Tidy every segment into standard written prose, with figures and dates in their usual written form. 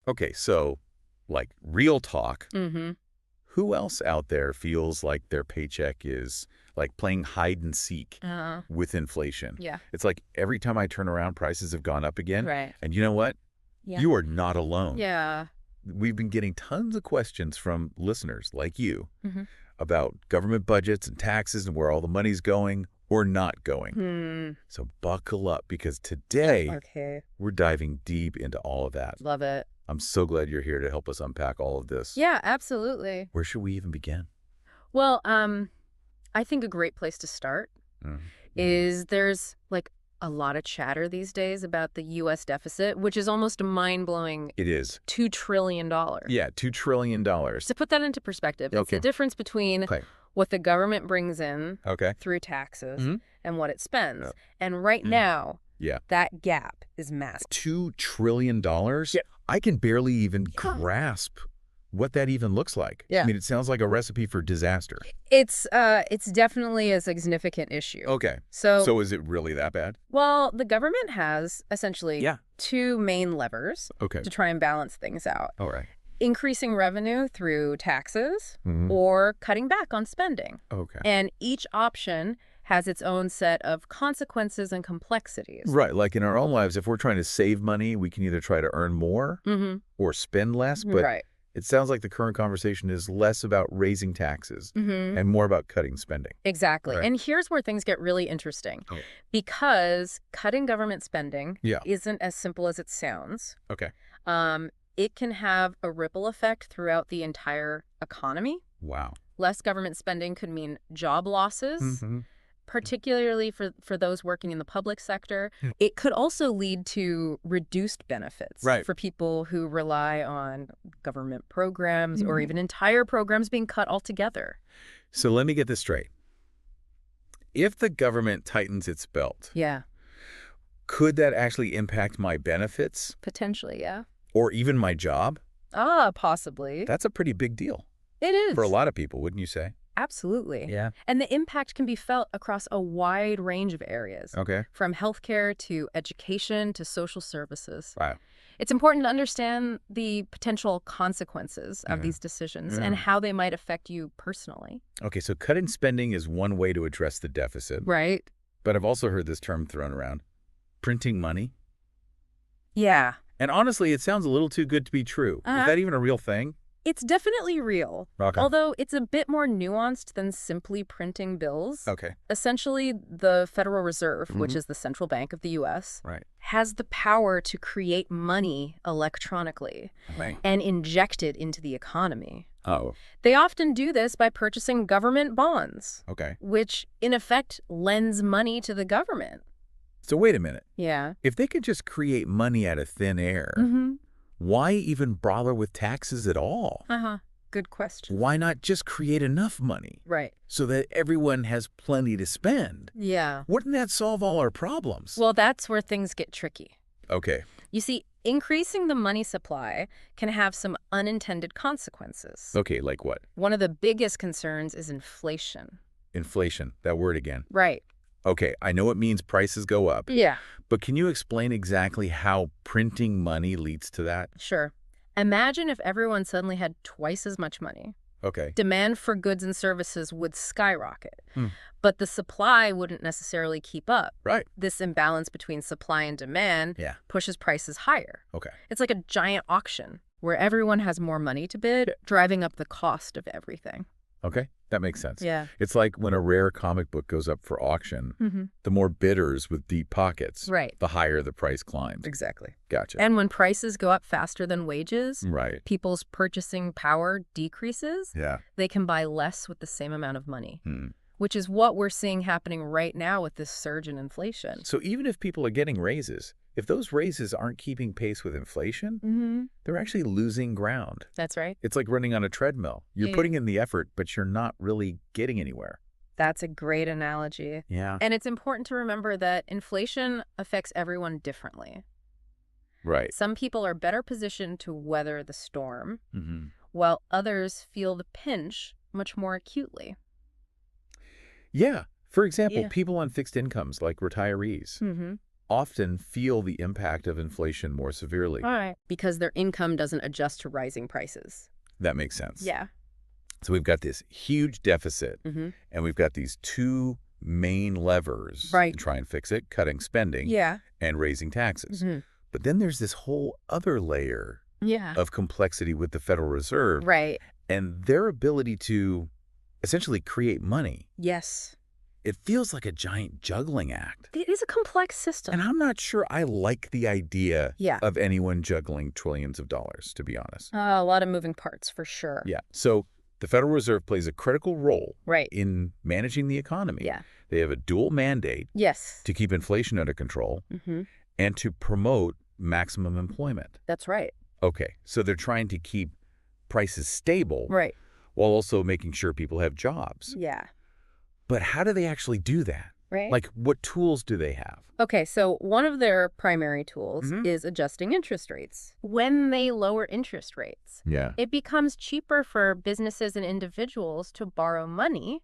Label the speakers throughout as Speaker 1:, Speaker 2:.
Speaker 1: Okay, so, like, real talk.
Speaker 2: Mm-hmm.
Speaker 1: Who else out there feels like their paycheck is, like, playing hide and seek
Speaker 2: Uh,
Speaker 1: with inflation?
Speaker 2: yeah.
Speaker 1: It's like every time I turn around, prices have gone up again.
Speaker 2: Right.
Speaker 1: And you know what?
Speaker 2: Yeah.
Speaker 1: You are not alone.
Speaker 2: Yeah.
Speaker 1: We've been getting tons of questions from listeners like you
Speaker 2: Mm-hmm.
Speaker 1: about government budgets and taxes and where all the money's going or not going.
Speaker 2: Hmm.
Speaker 1: So buckle up because today
Speaker 2: Okay.
Speaker 1: we're diving deep into all of that.
Speaker 2: Love it.
Speaker 1: I'm so glad you're here to help us unpack all of this.
Speaker 2: Yeah, absolutely.
Speaker 1: Where should we even begin?
Speaker 2: Well, I think a great place to start
Speaker 1: Mm.
Speaker 2: is there's like a lot of chatter these days about the U.S. deficit, which is almost a mind-blowing
Speaker 1: It is.
Speaker 2: $2 trillion.
Speaker 1: Yeah, $2 trillion.
Speaker 2: To put that into perspective, it's the difference between
Speaker 1: Okay.
Speaker 2: what the government brings in
Speaker 1: Okay.
Speaker 2: through taxes
Speaker 1: Mhm.
Speaker 2: and what it spends.
Speaker 1: Yeah.
Speaker 2: And right
Speaker 1: Mhm.
Speaker 2: now,
Speaker 1: Yeah.
Speaker 2: that gap is massive.
Speaker 1: $2 trillion?
Speaker 2: Yeah.
Speaker 1: I can barely even grasp what that even looks like.
Speaker 2: Yeah.
Speaker 1: I mean, it sounds like a recipe for disaster.
Speaker 2: It's definitely a significant issue.
Speaker 1: Okay.
Speaker 2: So,
Speaker 1: So is it really that bad?
Speaker 2: well, the government has essentially
Speaker 1: Yeah.
Speaker 2: two main levers
Speaker 1: Okay.
Speaker 2: to try and balance things out.
Speaker 1: All right.
Speaker 2: Increasing revenue through taxes
Speaker 1: Mhm.
Speaker 2: or cutting back on spending.
Speaker 1: Okay.
Speaker 2: And each option has its own set of consequences and complexities.
Speaker 1: Right. Like in our own lives, if we're trying to save money, we can either try to earn more
Speaker 2: Mm-hmm.
Speaker 1: or spend less. But
Speaker 2: Right.
Speaker 1: it sounds like the current conversation is less about raising taxes
Speaker 2: Mm-hmm.
Speaker 1: and more about cutting spending.
Speaker 2: Exactly.
Speaker 1: Right.
Speaker 2: And here's where things get really interesting.
Speaker 1: Oh.
Speaker 2: Because cutting government spending
Speaker 1: Yeah.
Speaker 2: isn't as simple as it sounds.
Speaker 1: Okay.
Speaker 2: It can have a ripple effect throughout the entire economy.
Speaker 1: Wow.
Speaker 2: Less government spending could mean job losses,
Speaker 1: Mm-hmm.
Speaker 2: particularly for those working in the public sector.
Speaker 1: Hmm.
Speaker 2: It could also lead to reduced benefits
Speaker 1: Right.
Speaker 2: for people who rely on government programs or
Speaker 1: Mhm.
Speaker 2: even entire programs being cut altogether.
Speaker 1: So let me get this straight. If the government tightens its belt,
Speaker 2: Yeah,
Speaker 1: could that actually impact my benefits
Speaker 2: potentially, yeah.
Speaker 1: or even my job?
Speaker 2: Possibly.
Speaker 1: That's a pretty big deal
Speaker 2: It is.
Speaker 1: for a lot of people, wouldn't you say?
Speaker 2: Absolutely.
Speaker 1: Yeah.
Speaker 2: And the impact can be felt across a wide range of areas,
Speaker 1: Okay.
Speaker 2: from healthcare to education to social services.
Speaker 1: Wow.
Speaker 2: It's important to understand the potential consequences of
Speaker 1: Yeah.
Speaker 2: these decisions
Speaker 1: Yeah.
Speaker 2: and how they might affect you personally.
Speaker 1: Okay, so cutting spending is one way to address the deficit.
Speaker 2: Right?
Speaker 1: But I've also heard this term thrown around, printing money.
Speaker 2: Yeah.
Speaker 1: And honestly, it sounds a little too good to be true. Is that even a real thing?
Speaker 2: It's definitely real,
Speaker 1: Okay.
Speaker 2: although it's a bit more nuanced than simply printing bills.
Speaker 1: Okay.
Speaker 2: Essentially, the Federal Reserve, which
Speaker 1: Mhm.
Speaker 2: is the central bank of the U.S.,
Speaker 1: Right.
Speaker 2: has the power to create money electronically
Speaker 1: Right.
Speaker 2: and inject it into the economy.
Speaker 1: Oh,
Speaker 2: They often do this by purchasing government bonds,
Speaker 1: okay.
Speaker 2: which in effect lends money to the government.
Speaker 1: So wait a minute.
Speaker 2: Yeah.
Speaker 1: If they could just create money out of thin air,
Speaker 2: Mm-hmm.
Speaker 1: why even bother with taxes at all?
Speaker 2: Uh-huh. Good question.
Speaker 1: Why not just create enough money
Speaker 2: Right.
Speaker 1: so that everyone has plenty to spend?
Speaker 2: Yeah.
Speaker 1: Wouldn't that solve all our problems?
Speaker 2: Well, that's where things get tricky.
Speaker 1: Okay.
Speaker 2: You see, increasing the money supply can have some unintended consequences.
Speaker 1: Okay, like what?
Speaker 2: One of the biggest concerns is inflation.
Speaker 1: Inflation, that word again.
Speaker 2: Right.
Speaker 1: Okay, I know it means prices go up,
Speaker 2: Yeah.
Speaker 1: but can you explain exactly how printing money leads to that?
Speaker 2: Sure. Imagine if everyone suddenly had twice as much money.
Speaker 1: Okay.
Speaker 2: Demand for goods and services would skyrocket,
Speaker 1: Hmm.
Speaker 2: but the supply wouldn't necessarily keep up.
Speaker 1: Right.
Speaker 2: This imbalance between supply and demand
Speaker 1: Yeah.
Speaker 2: pushes prices higher.
Speaker 1: Okay.
Speaker 2: It's like a giant auction where everyone has more money to bid, driving up the cost of everything.
Speaker 1: Okay, that makes sense.
Speaker 2: Yeah.
Speaker 1: It's like when a rare comic book goes up for auction,
Speaker 2: Mm-hmm.
Speaker 1: the more bidders with deep pockets,
Speaker 2: Right.
Speaker 1: the higher the price climbs.
Speaker 2: Exactly.
Speaker 1: Gotcha.
Speaker 2: And when prices go up faster than wages,
Speaker 1: Right.
Speaker 2: people's purchasing power decreases.
Speaker 1: Yeah.
Speaker 2: They can buy less with the same amount of money,
Speaker 1: Hmm.
Speaker 2: which is what we're seeing happening right now with this surge in inflation.
Speaker 1: So even if people are getting raises, if those raises aren't keeping pace with inflation,
Speaker 2: Mm-hmm.
Speaker 1: they're actually losing ground.
Speaker 2: That's right.
Speaker 1: It's like running on a treadmill. You're
Speaker 2: Yeah.
Speaker 1: putting in the effort, but you're not really getting anywhere.
Speaker 2: That's a great analogy.
Speaker 1: Yeah.
Speaker 2: And it's important to remember that inflation affects everyone differently.
Speaker 1: Right.
Speaker 2: Some people are better positioned to weather the storm,
Speaker 1: Mm-hmm.
Speaker 2: while others feel the pinch much more acutely.
Speaker 1: Yeah. For example,
Speaker 2: Yeah.
Speaker 1: people on fixed incomes like retirees.
Speaker 2: Mm-hmm.
Speaker 1: often feel the impact of inflation more severely.
Speaker 2: All right. Because their income doesn't adjust to rising prices.
Speaker 1: That makes sense.
Speaker 2: Yeah.
Speaker 1: So we've got this huge deficit,
Speaker 2: Mm-hmm.
Speaker 1: and we've got these two main levers
Speaker 2: Right.
Speaker 1: to try and fix it, cutting spending
Speaker 2: Yeah.
Speaker 1: and raising taxes.
Speaker 2: Mm-hmm.
Speaker 1: But then there's this whole other layer
Speaker 2: Yeah.
Speaker 1: of complexity with the Federal Reserve
Speaker 2: Right.
Speaker 1: and their ability to essentially create money.
Speaker 2: Yes.
Speaker 1: It feels like a giant juggling act.
Speaker 2: It is a complex system.
Speaker 1: And I'm not sure I like the idea
Speaker 2: Yeah.
Speaker 1: of anyone juggling trillions of dollars, to be honest.
Speaker 2: A lot of moving parts for sure.
Speaker 1: Yeah. So the Federal Reserve plays a critical role
Speaker 2: Right.
Speaker 1: in managing the economy.
Speaker 2: Yeah.
Speaker 1: They have a dual mandate
Speaker 2: Yes.
Speaker 1: to keep inflation under control
Speaker 2: Mm-hmm.
Speaker 1: and to promote maximum employment.
Speaker 2: That's right.
Speaker 1: Okay. So they're trying to keep prices stable
Speaker 2: Right.
Speaker 1: while also making sure people have jobs.
Speaker 2: Yeah.
Speaker 1: But how do they actually do that?
Speaker 2: Right.
Speaker 1: Like, what tools do they have?
Speaker 2: Okay, so one of their primary tools
Speaker 1: Mhm.
Speaker 2: is adjusting interest rates. When they lower interest rates,
Speaker 1: Yeah.
Speaker 2: it becomes cheaper for businesses and individuals to borrow money,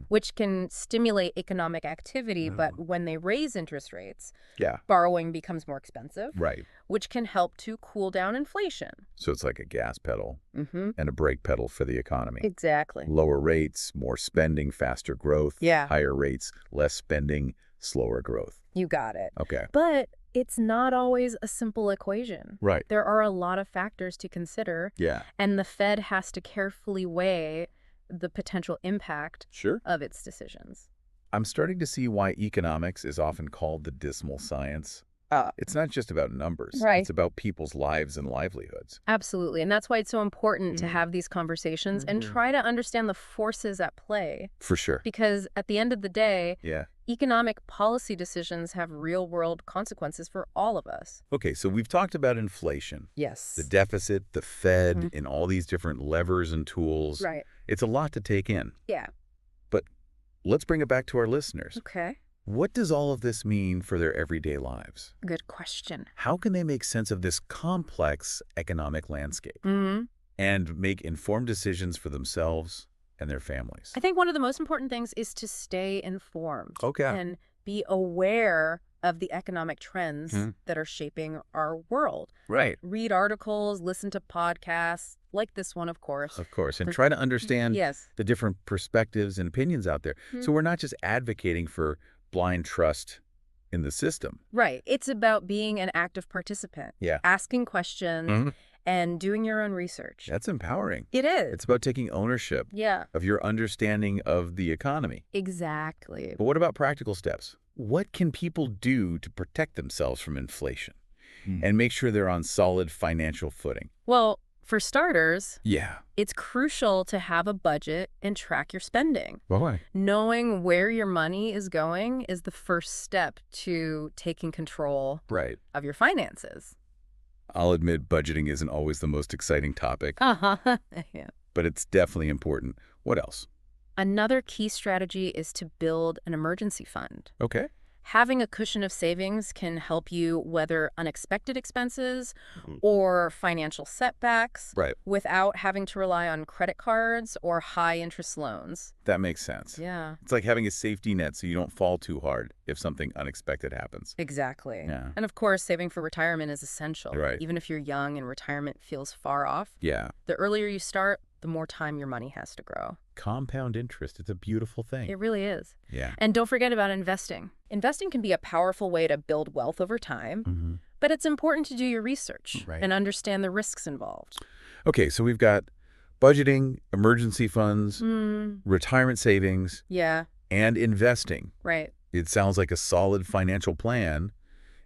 Speaker 2: which can stimulate economic activity. But when they raise interest rates,
Speaker 1: Yeah.
Speaker 2: borrowing becomes more expensive,
Speaker 1: Right.
Speaker 2: which can help to cool down inflation.
Speaker 1: So it's like a gas pedal
Speaker 2: Mm-hmm.
Speaker 1: and a brake pedal for the economy.
Speaker 2: Exactly.
Speaker 1: Lower rates, more spending, faster growth.
Speaker 2: Yeah.
Speaker 1: Higher rates, less spending, slower growth.
Speaker 2: You got it.
Speaker 1: Okay.
Speaker 2: But it's not always a simple equation.
Speaker 1: Right.
Speaker 2: There are a lot of factors to consider,
Speaker 1: Yeah.
Speaker 2: and the Fed has to carefully weigh the potential impact
Speaker 1: Sure.
Speaker 2: of its decisions.
Speaker 1: I'm starting to see why economics is often called the dismal science. It's not just about numbers.
Speaker 2: Right.
Speaker 1: It's about people's lives and livelihoods.
Speaker 2: Absolutely. And that's why it's so important to
Speaker 1: Mhm.
Speaker 2: have these conversations and
Speaker 1: Mhm.
Speaker 2: try to understand the forces at play.
Speaker 1: For sure.
Speaker 2: Because at the end of the day,
Speaker 1: Yeah.
Speaker 2: economic policy decisions have real-world consequences for all of us.
Speaker 1: Okay, so we've talked about inflation,
Speaker 2: Yes.
Speaker 1: the deficit, the Fed,
Speaker 2: Mhm.
Speaker 1: and all these different levers and tools.
Speaker 2: Right.
Speaker 1: It's a lot to take in.
Speaker 2: Yeah.
Speaker 1: But let's bring it back to our listeners.
Speaker 2: Okay.
Speaker 1: What does all of this mean for their everyday lives?
Speaker 2: Good question.
Speaker 1: How can they make sense of this complex economic landscape
Speaker 2: Mm-hmm.
Speaker 1: and make informed decisions for themselves and their families?
Speaker 2: I think one of the most important things is to stay informed.
Speaker 1: Okay.
Speaker 2: And be aware of the economic trends
Speaker 1: Mhm.
Speaker 2: that are shaping our world.
Speaker 1: Right.
Speaker 2: Read articles, listen to podcasts, like this one, of course.
Speaker 1: Of course. And
Speaker 2: For-
Speaker 1: try to understand
Speaker 2: Yes.
Speaker 1: the different perspectives and opinions out there.
Speaker 2: Mhm.
Speaker 1: So we're not just advocating for blind trust in the system.
Speaker 2: Right. It's about being an active participant.
Speaker 1: Yeah.
Speaker 2: Asking questions
Speaker 1: Mhm.
Speaker 2: and doing your own research.
Speaker 1: That's empowering.
Speaker 2: It is.
Speaker 1: It's about taking ownership
Speaker 2: Yeah.
Speaker 1: of your understanding of the economy.
Speaker 2: Exactly.
Speaker 1: But what about practical steps? What can people do to protect themselves from inflation and make sure they're on solid financial footing?
Speaker 2: Well, for starters,
Speaker 1: Yeah.
Speaker 2: it's crucial to have a budget and track your spending.
Speaker 1: Why?
Speaker 2: Knowing where your money is going is the first step to taking control
Speaker 1: Right.
Speaker 2: of your finances.
Speaker 1: I'll admit budgeting isn't always the most exciting topic,
Speaker 2: Uh-huh. Yeah.
Speaker 1: but it's definitely important. What else?
Speaker 2: Another key strategy is to build an emergency fund.
Speaker 1: Okay.
Speaker 2: Having a cushion of savings can help you weather unexpected expenses
Speaker 1: Mhm.
Speaker 2: or financial setbacks
Speaker 1: Right.
Speaker 2: without having to rely on credit cards or high-interest loans.
Speaker 1: That makes sense.
Speaker 2: Yeah,
Speaker 1: It's like having a safety net so you don't fall too hard if something unexpected happens.
Speaker 2: exactly.
Speaker 1: Yeah.
Speaker 2: And of course, saving for retirement is essential.
Speaker 1: Right.
Speaker 2: Even if you're young and retirement feels far off,
Speaker 1: Yeah.
Speaker 2: the earlier you start, the more time your money has to grow.
Speaker 1: Compound interest. It's a beautiful thing.
Speaker 2: It really is.
Speaker 1: Yeah.
Speaker 2: And don't forget about investing. Investing can be a powerful way to build wealth over time,
Speaker 1: Mm-hmm.
Speaker 2: but it's important to do your research
Speaker 1: Right.
Speaker 2: and understand the risks involved.
Speaker 1: Okay, so we've got budgeting, emergency funds,
Speaker 2: Mm,
Speaker 1: retirement savings,
Speaker 2: yeah,
Speaker 1: and investing.
Speaker 2: right.
Speaker 1: It sounds like a solid financial plan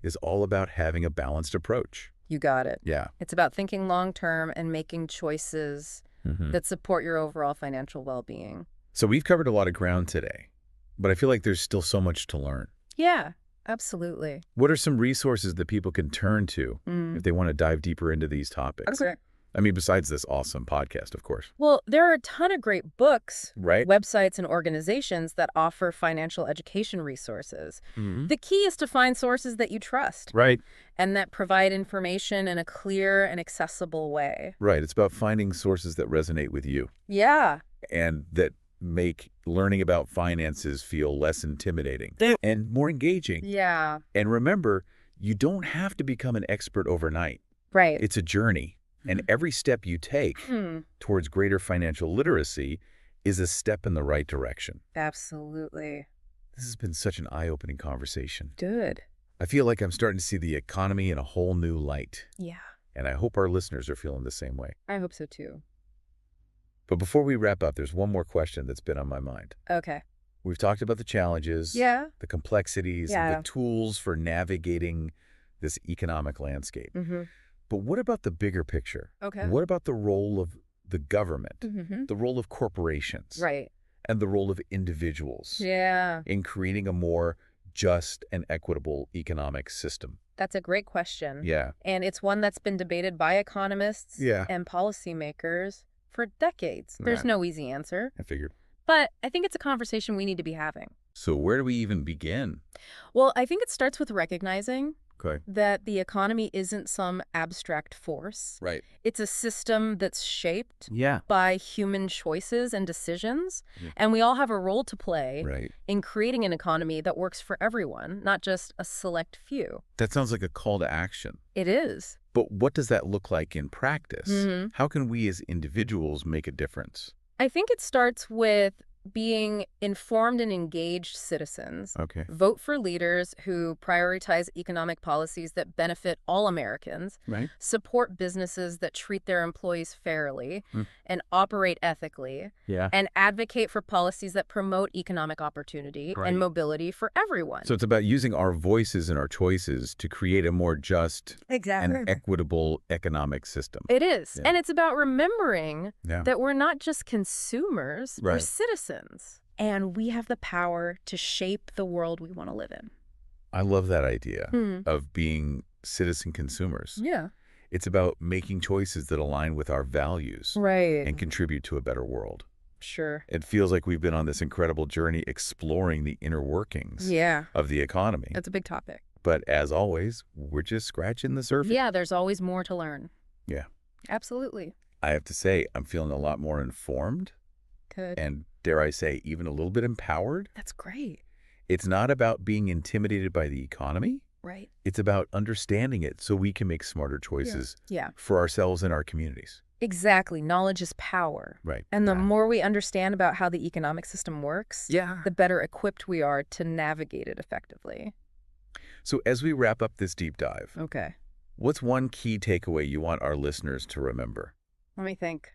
Speaker 1: is all about having a balanced approach.
Speaker 2: You got it.
Speaker 1: Yeah.
Speaker 2: It's about thinking long-term and making choices
Speaker 1: Mm-hmm.
Speaker 2: that support your overall financial well-being.
Speaker 1: So we've covered a lot of ground today, but I feel like there's still so much to learn.
Speaker 2: Yeah, absolutely.
Speaker 1: What are some resources that people can turn to
Speaker 2: Mm.
Speaker 1: if they want to dive deeper into these topics?
Speaker 2: Okay.
Speaker 1: I mean, besides this awesome podcast, of course.
Speaker 2: Well, there are a ton of great books,
Speaker 1: Right?
Speaker 2: websites, and organizations that offer financial education resources.
Speaker 1: Mm-hmm.
Speaker 2: The key is to find sources that you trust
Speaker 1: Right.
Speaker 2: and that provide information in a clear and accessible way.
Speaker 1: Right. It's about finding sources that resonate with you
Speaker 2: Yeah,
Speaker 1: and that make learning about finances feel less intimidating and more engaging.
Speaker 2: Yeah.
Speaker 1: And remember, you don't have to become an expert overnight.
Speaker 2: Right.
Speaker 1: It's a journey, and every step you take towards greater financial literacy is a step in the right direction.
Speaker 2: Absolutely.
Speaker 1: This has been such an eye-opening conversation.
Speaker 2: Good.
Speaker 1: I feel like I'm starting to see the economy in a whole new light,
Speaker 2: Yeah.
Speaker 1: and I hope our listeners are feeling the same way.
Speaker 2: I hope so too.
Speaker 1: But before we wrap up, there's one more question that's been on my mind.
Speaker 2: Okay.
Speaker 1: We've talked about the challenges,
Speaker 2: Yeah.
Speaker 1: the complexities, and the tools for navigating this economic landscape. But what about the bigger picture?
Speaker 2: Okay.
Speaker 1: What about the role of the government,
Speaker 2: Mm-hmm.
Speaker 1: the role of corporations,
Speaker 2: Right.
Speaker 1: and the role of individuals
Speaker 2: Yeah.
Speaker 1: in creating a more just and equitable economic system?
Speaker 2: That's a great question.
Speaker 1: Yeah.
Speaker 2: And it's one that's been debated by economists
Speaker 1: Yeah.
Speaker 2: and policymakers for decades. There's
Speaker 1: Right.
Speaker 2: no easy answer.
Speaker 1: I figured.
Speaker 2: But I think it's a conversation we need to be having.
Speaker 1: So where do we even begin?
Speaker 2: Well, I think it starts with recognizing
Speaker 1: Okay.
Speaker 2: that the economy isn't some abstract force.
Speaker 1: Right.
Speaker 2: It's a system that's shaped
Speaker 1: Yeah.
Speaker 2: by human choices and decisions.
Speaker 1: Yeah.
Speaker 2: And we all have a role to play
Speaker 1: Right.
Speaker 2: in creating an economy that works for everyone, not just a select few.
Speaker 1: That sounds like a call to action.
Speaker 2: It is.
Speaker 1: But what does that look like in practice?
Speaker 2: Mhm.
Speaker 1: How can we as individuals make a difference?
Speaker 2: I think it starts with being informed and engaged citizens.
Speaker 1: Okay.
Speaker 2: Vote for leaders who prioritize economic policies that benefit all Americans,
Speaker 1: Right.
Speaker 2: support businesses that treat their employees fairly
Speaker 1: Hmm.
Speaker 2: and operate ethically,
Speaker 1: Yeah.
Speaker 2: and advocate for policies that promote economic opportunity
Speaker 1: Right.
Speaker 2: and mobility for everyone.
Speaker 1: So it's about using our voices and our choices to create a more just
Speaker 2: Exactly.
Speaker 1: and equitable economic system.
Speaker 2: It is.
Speaker 1: Yeah.
Speaker 2: And it's about remembering
Speaker 1: Yeah.
Speaker 2: that we're not just consumers, we're
Speaker 1: Right.
Speaker 2: citizens. And we have the power to shape the world we want to live in.
Speaker 1: I love that idea
Speaker 2: Hmm.
Speaker 1: of being citizen consumers.
Speaker 2: Yeah.
Speaker 1: It's about making choices that align with our values
Speaker 2: Right.
Speaker 1: and contribute to a better world.
Speaker 2: Sure.
Speaker 1: It feels like we've been on this incredible journey exploring the inner workings
Speaker 2: Yeah.
Speaker 1: of the economy.
Speaker 2: That's a big topic.
Speaker 1: But as always, we're just scratching the surface.
Speaker 2: Yeah, there's always more to learn.
Speaker 1: Yeah.
Speaker 2: Absolutely.
Speaker 1: I have to say, I'm feeling a lot more informed
Speaker 2: Good.
Speaker 1: and, dare I say, even a little bit empowered.
Speaker 2: That's great.
Speaker 1: It's not about being intimidated by the economy.
Speaker 2: Right.
Speaker 1: It's about understanding it so we can make smarter choices
Speaker 2: Yeah.
Speaker 1: for ourselves and our communities.
Speaker 2: Exactly. Knowledge is power.
Speaker 1: Right.
Speaker 2: And the
Speaker 1: Yeah.
Speaker 2: more we understand about how the economic system works,
Speaker 1: Yeah.
Speaker 2: the better equipped we are to navigate it effectively.
Speaker 1: So as we wrap up this deep dive,
Speaker 2: Okay.
Speaker 1: what's one key takeaway you want our listeners to remember?
Speaker 2: Let me think.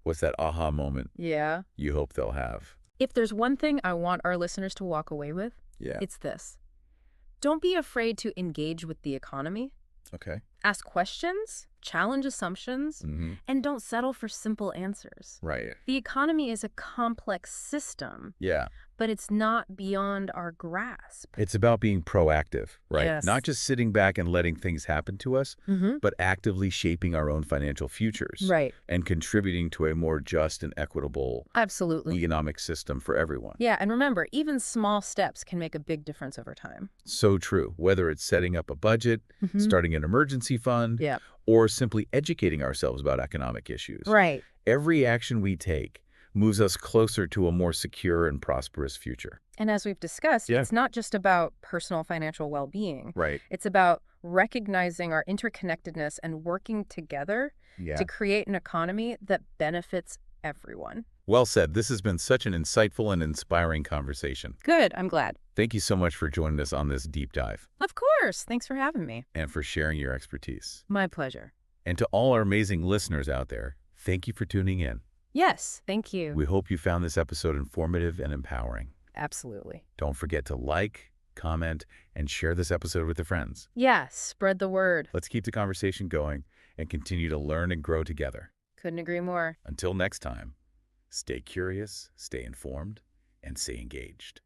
Speaker 1: What's that aha moment
Speaker 2: Yeah.
Speaker 1: you hope they'll have?
Speaker 2: If there's one thing I want our listeners to walk away with,
Speaker 1: Yeah.
Speaker 2: it's this. Don't be afraid to engage with the economy.
Speaker 1: Okay.
Speaker 2: Ask questions, challenge assumptions,
Speaker 1: Mm-hmm.
Speaker 2: and don't settle for simple answers.
Speaker 1: Right.
Speaker 2: The economy is a complex system,
Speaker 1: Yeah.
Speaker 2: but it's not beyond our grasp.
Speaker 1: It's about being proactive, right?
Speaker 2: Yes.
Speaker 1: Not just sitting back and letting things happen to us,
Speaker 2: Mm-hmm.
Speaker 1: but actively shaping our own financial futures.
Speaker 2: Right.
Speaker 1: And contributing to a more just and equitable
Speaker 2: Absolutely.
Speaker 1: economic system for everyone.
Speaker 2: Yeah, and remember, even small steps can make a big difference over time.
Speaker 1: So true. Whether it's setting up a budget,
Speaker 2: Mhm.
Speaker 1: starting an emergency fund,
Speaker 2: Yeah.
Speaker 1: or simply educating ourselves about economic issues.
Speaker 2: Right.
Speaker 1: Every action we take moves us closer to a more secure and prosperous future.
Speaker 2: And as we've discussed,
Speaker 1: Yeah.
Speaker 2: it's not just about personal financial well-being.
Speaker 1: Right.
Speaker 2: It's about recognizing our interconnectedness and working together
Speaker 1: Yeah.
Speaker 2: to create an economy that benefits everyone.
Speaker 1: Well said. This has been such an insightful and inspiring conversation.
Speaker 2: Good. I'm glad.
Speaker 1: Thank you so much for joining us on this deep dive
Speaker 2: Of course. Thanks for having me.
Speaker 1: and for sharing your expertise.
Speaker 2: My pleasure.
Speaker 1: And to all our amazing listeners out there, thank you for tuning in.
Speaker 2: Yes. Thank you.
Speaker 1: We hope you found this episode informative and empowering.
Speaker 2: Absolutely.
Speaker 1: Don't forget to like, comment, and share this episode with your friends.
Speaker 2: Yes. Spread the word.
Speaker 1: Let's keep the conversation going and continue to learn and grow together.
Speaker 2: Couldn't agree more.
Speaker 1: Until next time, stay curious, stay informed, and stay engaged.